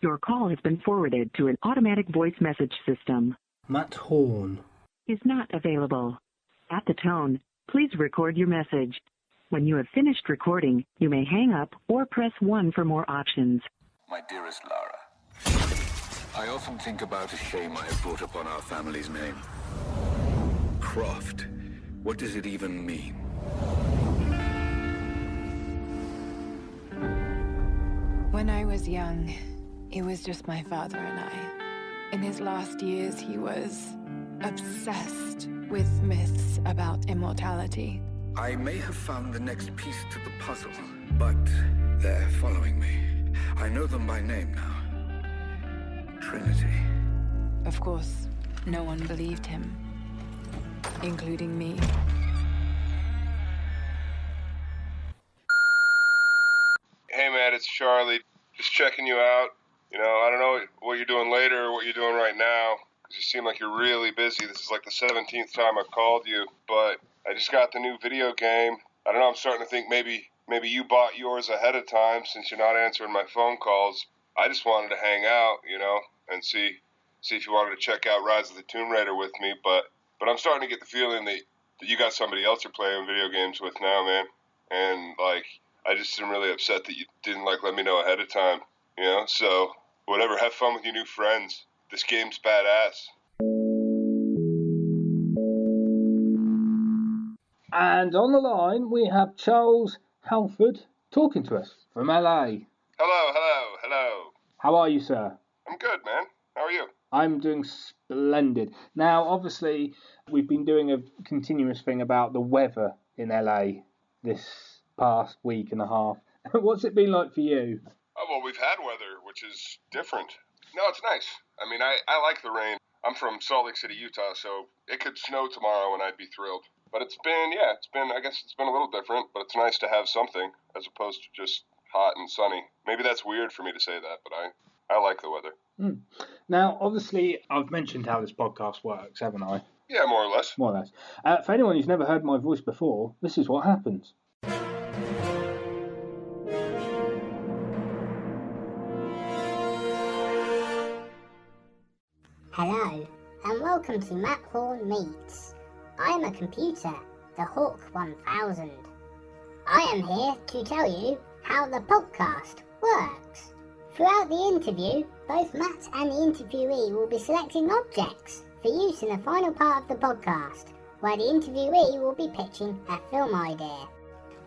Your call has been forwarded to an automatic voice message system. Matt Horn is not available. At the tone, please record your message. When you have finished recording, you may hang up or press 1 for more options. My dearest Lara, I often think about the shame I have brought upon our family's name. Croft, what does it even mean? When I was young, it was just my father and I. In his last years, he was obsessed with myths about immortality. I may have found the next piece to the puzzle, but they're following me. I know them by name now. Trinity. Of course, no one believed him, including me. Hey man, it's Charlie. Just checking you out. You know, I don't know what you're doing later or what you're doing right now, because you seem like you're really busy. This is like the 17th time I've called you, but I just got the new video game. I don't know, I'm starting to think maybe you bought yours ahead of time since you're not answering my phone calls. I just wanted to hang out, you know, and see if you wanted to check out Rise of the Tomb Raider with me, but I'm starting to get the feeling that you got somebody else you're playing video games with now, man. And, like, I just am really upset that you didn't, like, let me know ahead of time, you know? So, whatever, have fun with your new friends. This game's badass. And on the line, we have Charles Halford talking to us from LA. Hello. How are you, sir? I'm good, man. How are you? I'm doing splendid. Now, obviously, we've been doing a continuous thing about the weather in LA this past week and a half. What's it been like for you? Oh, well, we've had weather, which is different. No, it's nice. I mean, I like the rain. I'm from Salt Lake City, Utah, so it could snow tomorrow and I'd be thrilled. But I guess it's been a little different, but it's nice to have something as opposed to just hot and sunny. Maybe that's weird for me to say that, but I like the weather. Now, obviously, I've mentioned how this podcast works, haven't I? Yeah, more or less. More or less. For anyone who's never heard my voice before, this is what happens. Hello, and welcome to Matt Horn Meets. I am a computer, the Hawk 1000. I am here to tell you how the podcast works. Throughout the interview, both Matt and the interviewee will be selecting objects for use in the final part of the podcast, where the interviewee will be pitching a film idea.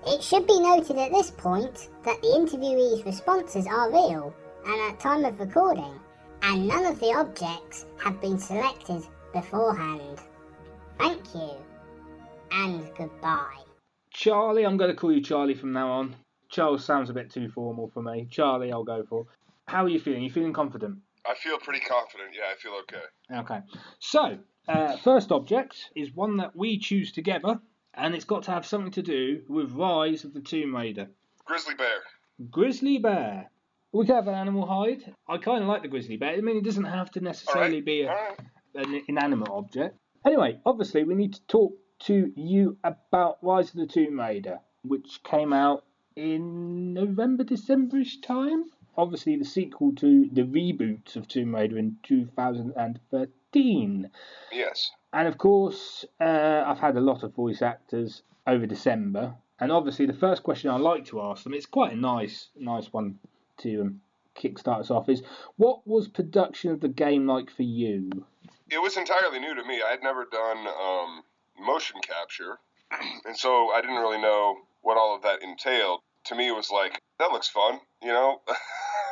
It should be noted at this point that the interviewee's responses are real and at time of recording, and none of the objects have been selected beforehand. Thank you, and goodbye. Charlie, I'm going to call you Charlie from now on. Charles sounds a bit too formal for me. Charlie, I'll go for. How are you feeling? You feeling confident? I feel pretty confident. Yeah, I feel okay. Okay. So, first object is one that we choose together, and it's got to have something to do with Rise of the Tomb Raider. Grizzly bear. Grizzly bear. We could have an animal hide. I kind of like the grizzly bear. I mean, it doesn't have to necessarily be an inanimate object. Anyway, obviously, we need to talk to you about Rise of the Tomb Raider, which came out in November, December-ish time. Obviously, the sequel to the reboot of Tomb Raider in 2013. Yes. And of course, I've had a lot of voice actors over December. And obviously, the first question I like to ask them, it's quite a nice one to kickstart us off, is what was production of the game like for you? It was entirely new to me. I had never done motion capture, and so I didn't really know what all of that entailed. To me, it was like, that looks fun, you know?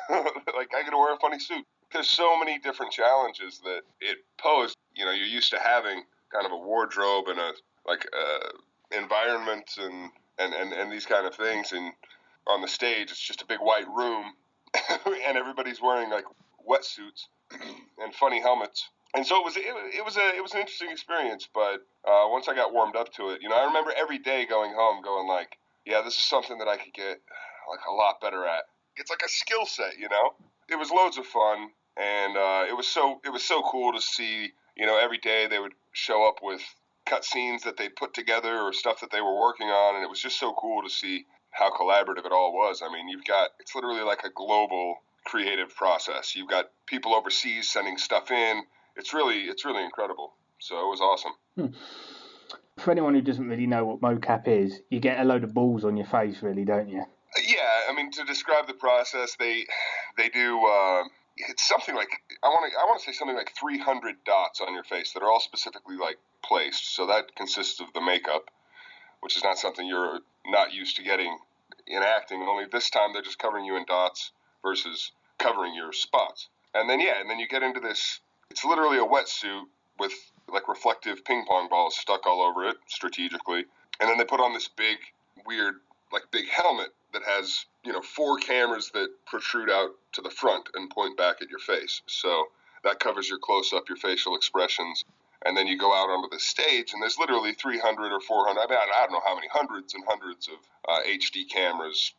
Like, I get to wear a funny suit. There's so many different challenges that it posed. You know, you're used to having kind of a wardrobe and a environment and these kind of things, and on the stage, it's just a big white room, and everybody's wearing like wetsuits and funny helmets. And so it was an interesting experience, but once I got warmed up to it, you know, I remember every day going home going like, yeah, this is something that I could get like a lot better at. It's like a skill set, you know. It was loads of fun, and it was so cool to see, you know, every day they would show up with cutscenes that they put together or stuff that they were working on, and it was just so cool to see how collaborative it all was. I mean, it's literally like a global creative process. You've got people overseas sending stuff in. It's really incredible. So it was awesome. For anyone who doesn't really know what mocap is, you get a load of balls on your face, really, don't you? Yeah, I mean, to describe the process, they do. It's something like I want to say something like 300 dots on your face that are all specifically like placed. So that consists of the makeup, which is not something you're not used to getting in acting. Only this time they're just covering you in dots versus covering your spots. And then you get into this. It's literally a wetsuit with like reflective ping pong balls stuck all over it strategically, and then they put on this big, weird, like big helmet that has 4 cameras that protrude out to the front and point back at your face. So that covers your close-up, your facial expressions, and then you go out onto the stage, and there's literally 300 or 400. I mean, I don't know how many hundreds and hundreds of HD cameras,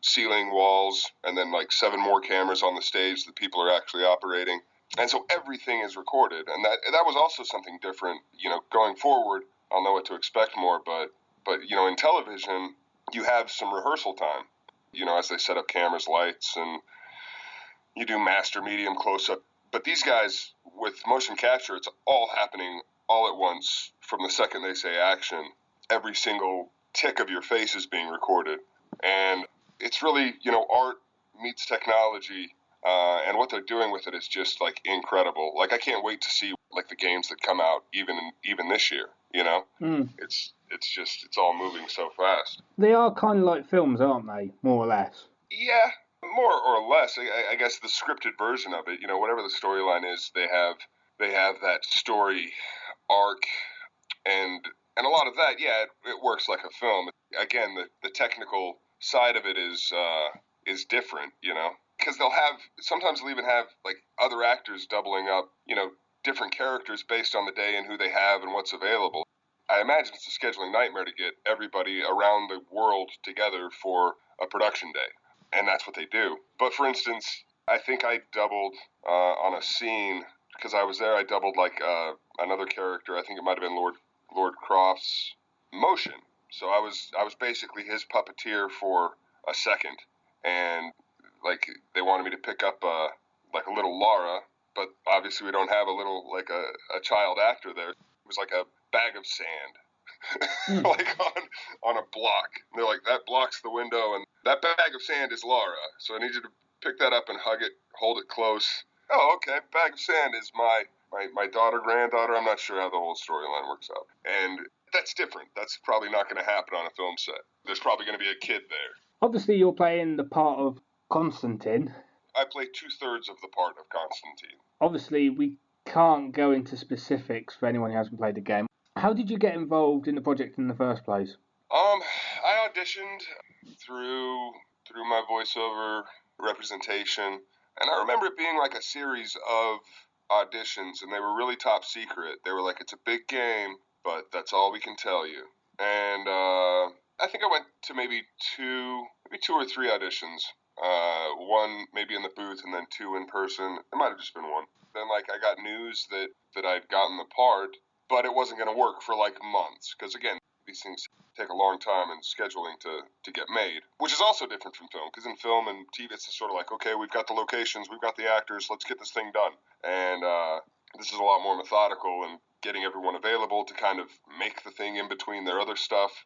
ceiling, walls, and then like 7 more cameras on the stage that people are actually operating. And so everything is recorded, and that was also something different. Going forward, I'll know what to expect more. But in television, you have some rehearsal time. As they set up cameras, lights, and you do master, medium, close up. But these guys with motion capture, it's all happening all at once from the second they say action. Every single tick of your face is being recorded, and it's really art meets technology. And what they're doing with it is just like incredible. Like I can't wait to see like the games that come out even this year. It's all moving so fast. They are kind of like films, aren't they? More or less. Yeah, more or less. I guess the scripted version of it. Whatever the storyline is, they have that story arc, and a lot of that. Yeah, it works like a film. Again, the technical side of it is different. Because sometimes they'll even have like other actors doubling up, different characters based on the day and who they have and what's available. I imagine it's a scheduling nightmare to get everybody around the world together for a production day, and that's what they do. But for instance, I think I doubled on a scene because I was there. I doubled like another character. I think it might have been Lord Croft's motion. So I was basically his puppeteer for a second, and like they wanted me to pick up like a little Lara, but obviously we don't have a little like a child actor there. It was like a bag of sand, like on a block. And they're like, that blocks the window, and that bag of sand is Lara. So I need you to pick that up and hug it, hold it close. Oh, okay. Bag of sand is my daughter, granddaughter. I'm not sure how the whole storyline works out, and that's different. That's probably not going to happen on a film set. There's probably going to be a kid there. Obviously, you're playing the part of Constantine. I play 2/3 of the part of Constantine. Obviously, we can't go into specifics for anyone who hasn't played the game. How did you get involved in the project in the first place? I auditioned through my voiceover representation, and I remember it being like a series of auditions, and they were really top secret. They were like, it's a big game, but that's all we can tell you. And I think I went to maybe two or three auditions. One maybe in the booth, and then 2 in person. It might have just been 1. Then like I got news that I'd gotten the part, but it wasn't going to work for like months, because again, these things take a long time in scheduling to get made, which is also different from film, because in film and TV it's sort of like, okay, we've got the locations, we've got the actors, let's get this thing done. And this is a lot more methodical and getting everyone available to kind of make the thing in between their other stuff.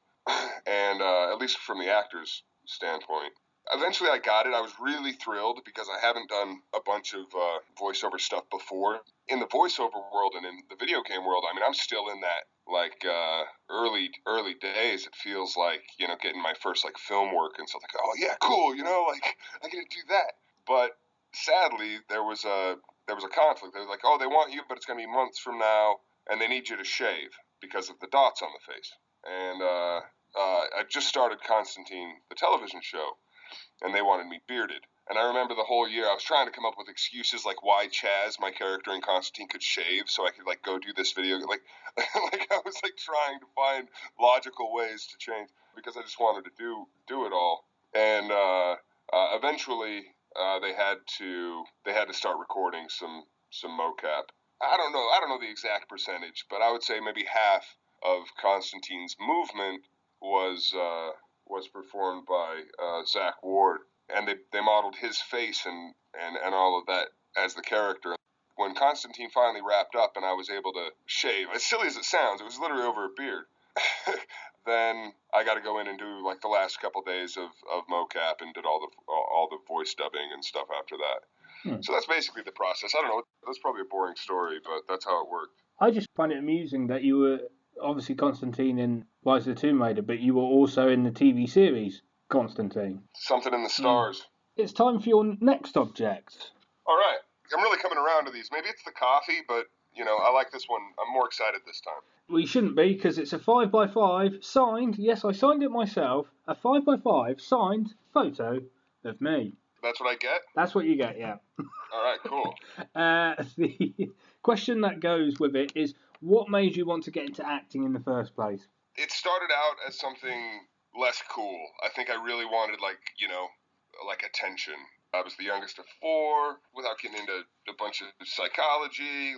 And at least from the actors' standpoint. Eventually I got it. I was really thrilled because I haven't done a bunch of voiceover stuff before. In the voiceover world and in the video game world, I mean, I'm still in that like early days. It feels like, getting my first like film work and stuff, like, oh yeah, cool, like I get to do that. But sadly, there was a conflict. They were like, oh, they want you, but it's going to be months from now, and they need you to shave because of the dots on the face. And I just started Constantine, the television show, and they wanted me bearded. And I remember the whole year I was trying to come up with excuses like why Chaz, my character in Constantine, could shave so I could like go do this video. Like I was like trying to find logical ways to change because I just wanted to do it all. And eventually they had to start recording some mocap. I don't know the exact percentage, but I would say maybe half of Constantine's movement was performed by Zach Ward. and they modeled his face and all of that as the character. When Constantine finally wrapped up and I was able to shave, as silly as it sounds, it was literally over a beard. Then I got to go in and do like the last couple days of mocap and did all the voice dubbing and stuff after that. So that's basically the process. I don't know. That's probably a boring story, but that's how it worked. I just find it amusing that you were obviously Constantine in Rise of the Tomb Raider, but you were also in the TV series Constantine. Something in the stars. It's time for your next object. All right. I'm really coming around to these. Maybe it's the coffee, but, I like this one. I'm more excited this time. We shouldn't be, because it's a 5x5 signed, yes, I signed it myself, a 5x5 signed photo of me. That's what I get? That's what you get, yeah. All right, cool. The question that goes with it is, what made you want to get into acting in the first place? It started out as something less cool. I think I really wanted, like attention. I was the youngest of 4, without getting into a bunch of psychology.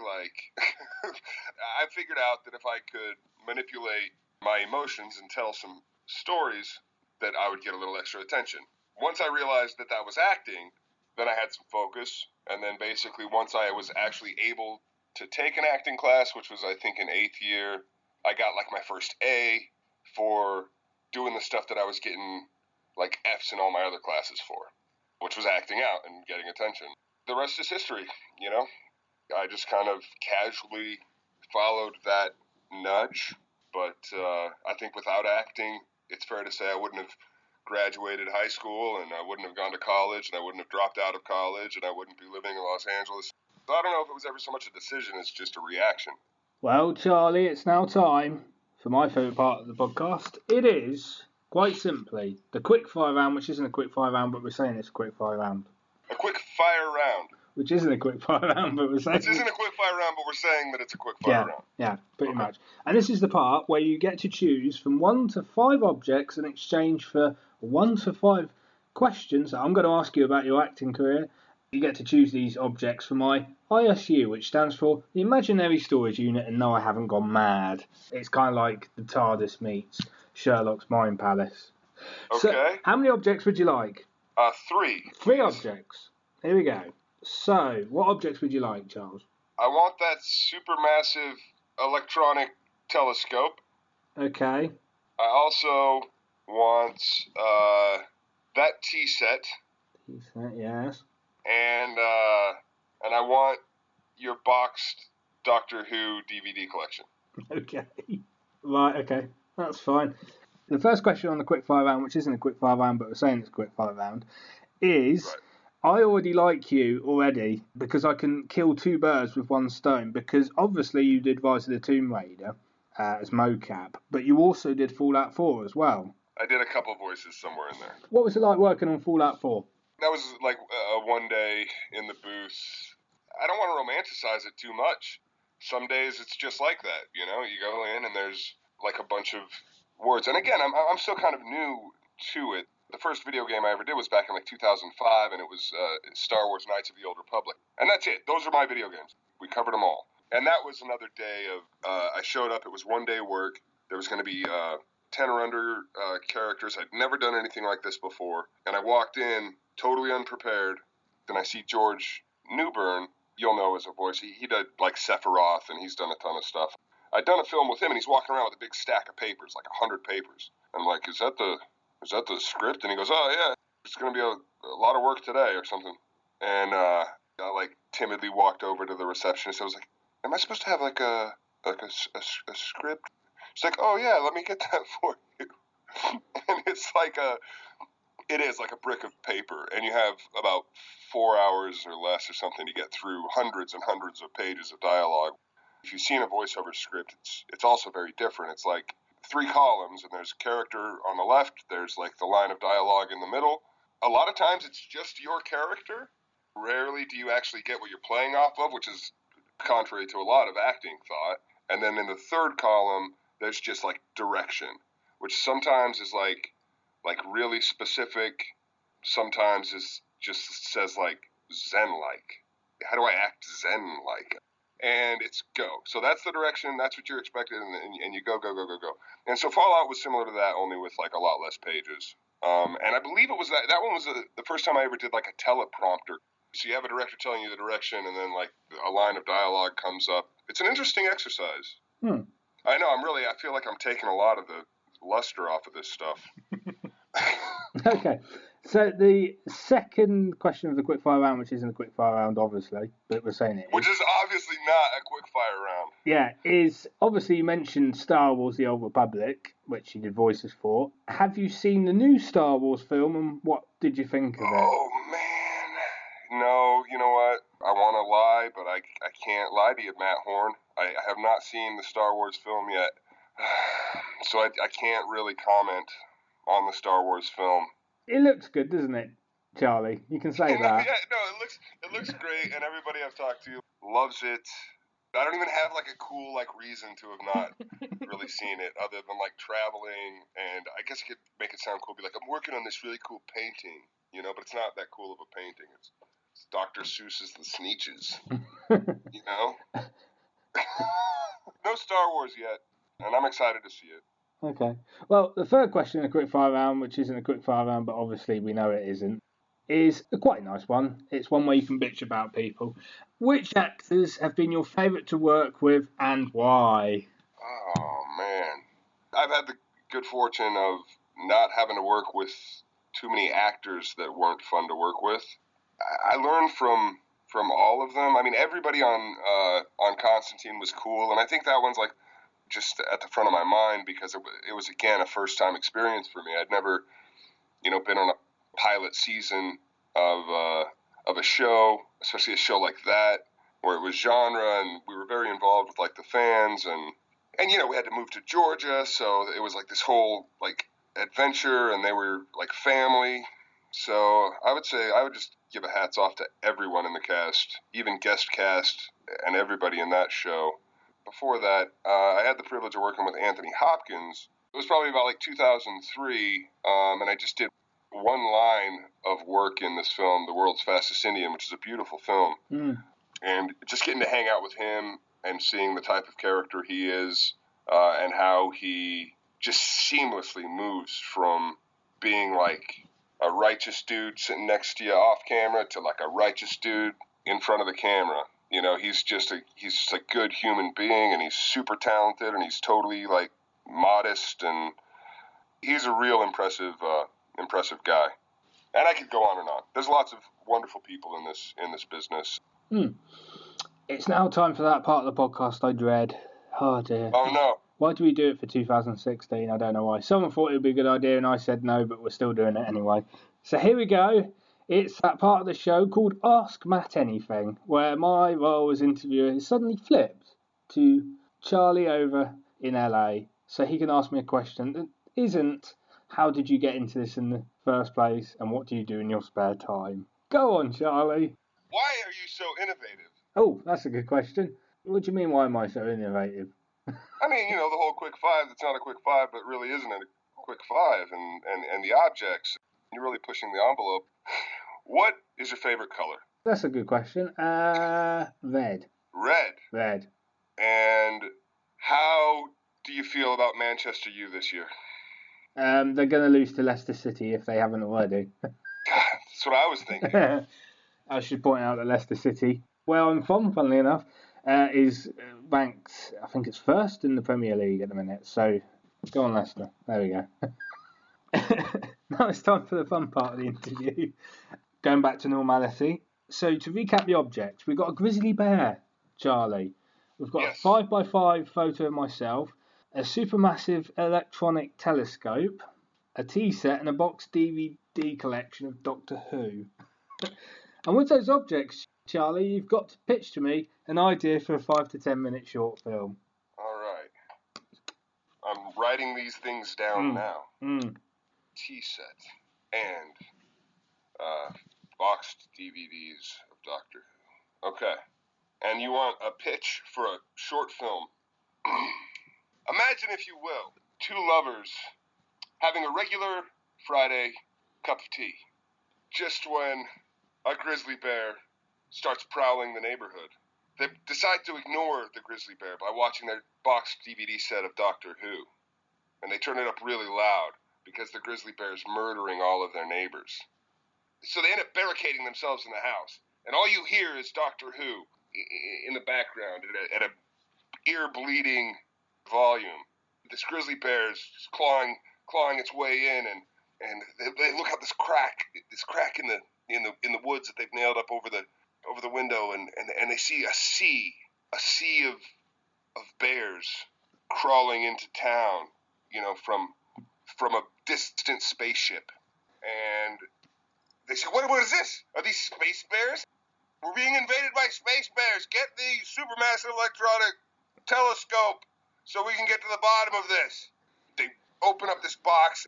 I figured out that if I could manipulate my emotions and tell some stories, that I would get a little extra attention. Once I realized that was acting, then I had some focus. And then basically once I was actually able to take an acting class, which was I think in 8th year, I got like my first A for doing the stuff that I was getting like F's in all my other classes for, which was acting out and getting attention. The rest is history, I just kind of casually followed that nudge, but I think without acting, it's fair to say I wouldn't have graduated high school, and I wouldn't have gone to college, and I wouldn't have dropped out of college, and I wouldn't be living in Los Angeles. So I don't know if it was ever so much a decision as just a reaction. Well, Charlie, it's now time for my favourite part of the podcast. It is, quite simply, the quickfire round, which isn't a quickfire round, but we're saying it's a quickfire round. A quick fire round. Which isn't a quickfire round, but we're saying... Which isn't a quickfire round, but we're saying that it's a quickfire round. Yeah, pretty much. And this is the part where you get to choose from 1 to 5 objects in exchange for 1 to 5 questions that I'm going to ask you about your acting career. You get to choose these objects for my ISU, which stands for the Imaginary Storage Unit, and no, I haven't gone mad. It's kind of like the TARDIS meets Sherlock's Mind Palace. Okay. So, how many objects would you like? 3. 3 objects. Here we go. So, what objects would you like, Charles? I want that supermassive electronic telescope. Okay. I also want that tea set. Tea set, yes. And I want your boxed Doctor Who DVD collection. Okay. Right, okay. That's fine. The first question on the quickfire round, which isn't a quickfire round, but we're saying it's a quickfire round, is... Right. I already like you already because I can kill 2 birds with 1 stone, because obviously you did Rise of the Tomb Raider as mocap, but you also did Fallout 4 as well. I did a couple of voices somewhere in there. What was it like working on Fallout 4? That was like one day in the booth. I don't want to romanticize it too much. Some days it's just like that, you go in and there's like a bunch of words. And again, I'm still kind of new to it. The first video game I ever did was back in like 2005, and it was Star Wars Knights of the Old Republic. And that's it. Those are my video games. We covered them all. And that was another day of, I showed up, it was 1 day work. There was going to be 10 or under characters. I'd never done anything like this before. And I walked in totally unprepared. Then I see George Newbern, you'll know as a voice. He did like Sephiroth, and he's done a ton of stuff. I'd done a film with him, and he's walking around with a big stack of papers, like 100 papers. I'm like, is that the script? And he goes, oh, yeah, it's going to be a lot of work today or something. And I, like, timidly walked over to the receptionist. I was like, am I supposed to have, like, a script? She's like, oh, yeah, let me get that for you. And it's like it is like a brick of paper. And you have about 4 hours or less or something to get through hundreds and hundreds of pages of dialogue. If you've seen a voiceover script, it's also very different. It's like 3 columns, and there's a character on the left, there's like the line of dialogue in the middle. A lot of times it's just your character. Rarely do you actually get what you're playing off of, which is contrary to a lot of acting thought. And then in the 3rd column, there's just like direction, which sometimes is like really specific, sometimes is just says like Zen-like. How do I act Zen-like? And it's go. So that's the direction, that's what you're expected, and you go. And so Fallout was similar to that, only with like a lot less pages. And I believe it was that one was the first time I ever did like a teleprompter. So you have a director telling you the direction, and then like a line of dialogue comes up. It's an interesting exercise. I know. I feel like I'm taking a lot of the luster off of this stuff. Okay. So the second question of the quickfire round, which isn't a quickfire round, obviously, but we're saying it is. Which is obviously not a quickfire round. Yeah, is obviously you mentioned Star Wars: The Old Republic, which you did voices for. Have you seen the new Star Wars film, and what did you think of it? Oh, man. No, you know what? I want to lie, but I can't lie to you, Matt Horn. I have not seen the Star Wars film yet, so I can't really comment on the Star Wars film. It looks good, doesn't it, Charlie? You can say that. Yeah, no, it looks great, and everybody I've talked to loves it. I don't even have like a cool like reason to have not really seen it, other than like traveling, and I guess I could make it sound cool. Be like, I'm working on this really cool painting, but it's not that cool of a painting. It's Dr. Seuss's The Sneetches, No Star Wars yet, and I'm excited to see it. Okay. Well, the third question in a quickfire round, which isn't a quickfire round, but obviously we know it isn't, is a quite nice one. It's one where you can bitch about people. Which actors have been your favourite to work with, and why? Oh, man. I've had the good fortune of not having to work with too many actors that weren't fun to work with. I learned from all of them. I mean, everybody on Constantine was cool, and I think that one's like just at the front of my mind because it was again a first time experience for me. I'd never, been on a pilot season of a show, especially a show like that where it was genre and we were very involved with like the fans and we had to move to Georgia, so it was like this whole like adventure, and they were like family. So I would just give a hats off to everyone in the cast, even guest cast, and everybody in that show. Before that, I had the privilege of working with Anthony Hopkins. It was probably about like 2003, and I just did one line of work in this film, The World's Fastest Indian, which is a beautiful film. And just getting to hang out with him and seeing the type of character he is, and how he just seamlessly moves from being like a righteous dude sitting next to you off camera to like a righteous dude in front of the camera. He's just a good human being, and he's super talented, and he's totally like modest, and he's a real impressive guy. And I could go on and on. There's lots of wonderful people in this business. It's now time for that part of the podcast I dread. Oh dear. Oh no. Why do we do it for 2016? I don't know why. Someone thought it would be a good idea, and I said no, but we're still doing it anyway. So here we go. It's that part of the show called Ask Matt Anything, where my role as interviewer is suddenly flipped to Charlie over in LA, so he can ask me a question that isn't, how did you get into this in the first place, and what do you do in your spare time? Go on, Charlie. Why are you so innovative? Oh, that's a good question. What do you mean, why am I so innovative? I mean, the whole quick five, it's not a quick five, but really isn't a quick five, and the objects, you're really pushing the envelope. What is your favorite color? That's a good question. Red. Red. And how do you feel about Manchester U this year? They're going to lose to Leicester City if they haven't already. That's what I was thinking. I should point out that Leicester City, where I'm from, funnily enough, is ranked, I think it's first in the Premier League at the minute. So go on, Leicester. There we go. Now it's time for the fun part of the interview. Going back to normality. So to recap the objects, we've got a grizzly bear, Charlie. We've got a 5x5 photo of myself, a supermassive electronic telescope, a tea set, and a box DVD collection of Doctor Who. And with those objects, Charlie, you've got to pitch to me an idea for a 5 to 10 minute short film. All right. I'm writing these things down now. Tea set and boxed DVDs of Doctor Who. Okay. And you want a pitch for a short film. Imagine, if you will, two lovers having a regular Friday cup of tea. Just when a grizzly bear starts prowling the neighborhood. They decide to ignore the grizzly bear by watching their boxed DVD set of Doctor Who. And they turn it up really loud because the grizzly bear's murdering all of their neighbors. So they end up barricading themselves in the house. And all you hear is Doctor Who in the background at a ear-bleeding volume. This grizzly bear is just clawing its way in, and they look out this crack in the woods that they've nailed up over the window, and they see a sea of bears crawling into town, from a distant spaceship. And they say, what is this? Are these space bears? We're being invaded by space bears. Get the supermassive electronic telescope so we can get to the bottom of this. They open up this box.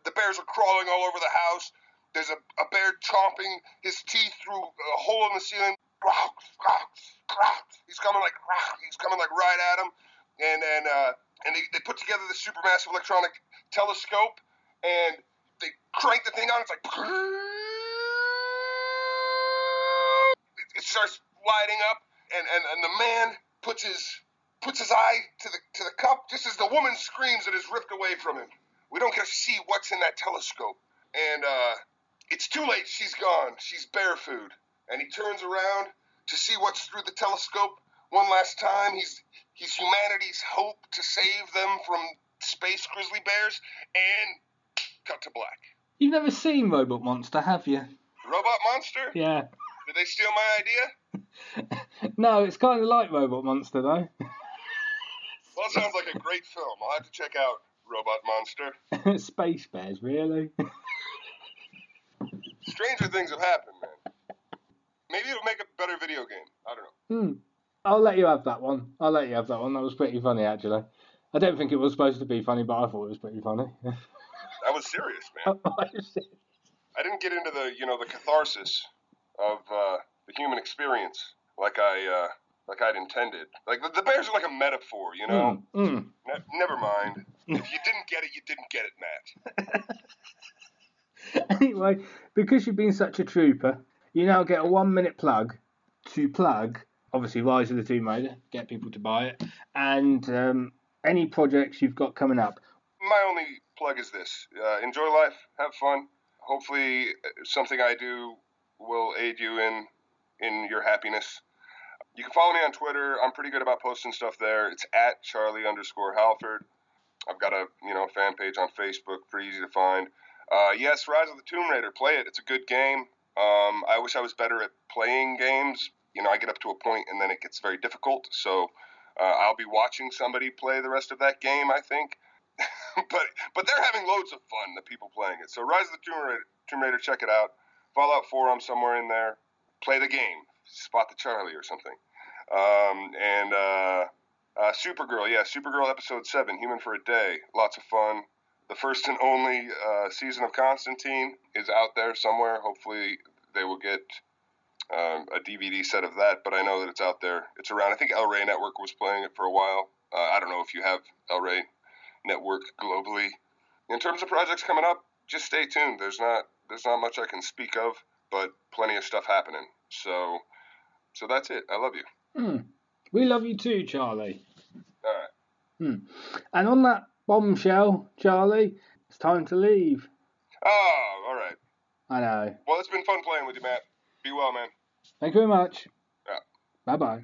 The bears are crawling all over the house. There's a bear chomping his teeth through a hole in the ceiling. He's coming like right at him. And they put together the supermassive electronic telescope, and they crank the thing on. It's like it starts lighting up, and the man puts his eye to the cup just as the woman screams and is ripped away from him. We don't get to see what's in that telescope, and it's too late. She's gone. She's bear food, and he turns around to see what's through the telescope one last time. He's humanity's hope to save them from space grizzly bears, and cut to black. You've never seen Robot Monster, have you? Robot Monster? Yeah. Did they steal my idea? No, it's kind of like Robot Monster, though. Well, it sounds like a great film. I'll have to check out Robot Monster. Space bears, really? Stranger things have happened, man. Maybe it'll make a better video game. I don't know. I'll let you have that one. That was pretty funny, actually. I don't think it was supposed to be funny, but I thought it was pretty funny. I was serious, man. I didn't get into the catharsis of the human experience like I'd intended. Like the bears are like a metaphor, Never mind. If you didn't get it, you didn't get it, Matt. Anyway, because you've been such a trooper, you now get a 1 minute plug to plug, obviously, Rise of the Tomb Raider, get people to buy it, and any projects you've got coming up. My only plug is this. Enjoy life, have fun. Hopefully something I do will aid you in your happiness. You can follow me on Twitter. I'm pretty good about posting stuff there. It's at Charlie_Halford. I've got a fan page on Facebook, pretty easy to find. Yes, Rise of the Tomb Raider, play it. It's a good game. I wish I was better at playing games. I get up to a point and then it gets very difficult. So I'll be watching somebody play the rest of that game, I think. but they're having loads of fun, the people playing it. So Rise of the Tomb Raider, check it out. Fallout 4, I'm somewhere in there. Play the game. Spot the Charlie or something. Supergirl, Supergirl episode 7, Human for a Day. Lots of fun. The first and only season of Constantine is out there somewhere. Hopefully they will get a DVD set of that, but I know that it's out there. It's around. I think El Rey Network was playing it for a while. I don't know if you have El Rey Network globally. In terms of projects coming up, just stay tuned. There's not much I can speak of, but plenty of stuff happening. So that's it. I love you. We love you too, Charlie. All right. And on that bombshell, Charlie, it's time to leave. Oh, all right. I know. Well, it's been fun playing with you, Matt. Be well, man. Thank you very much. Yeah. Bye-bye.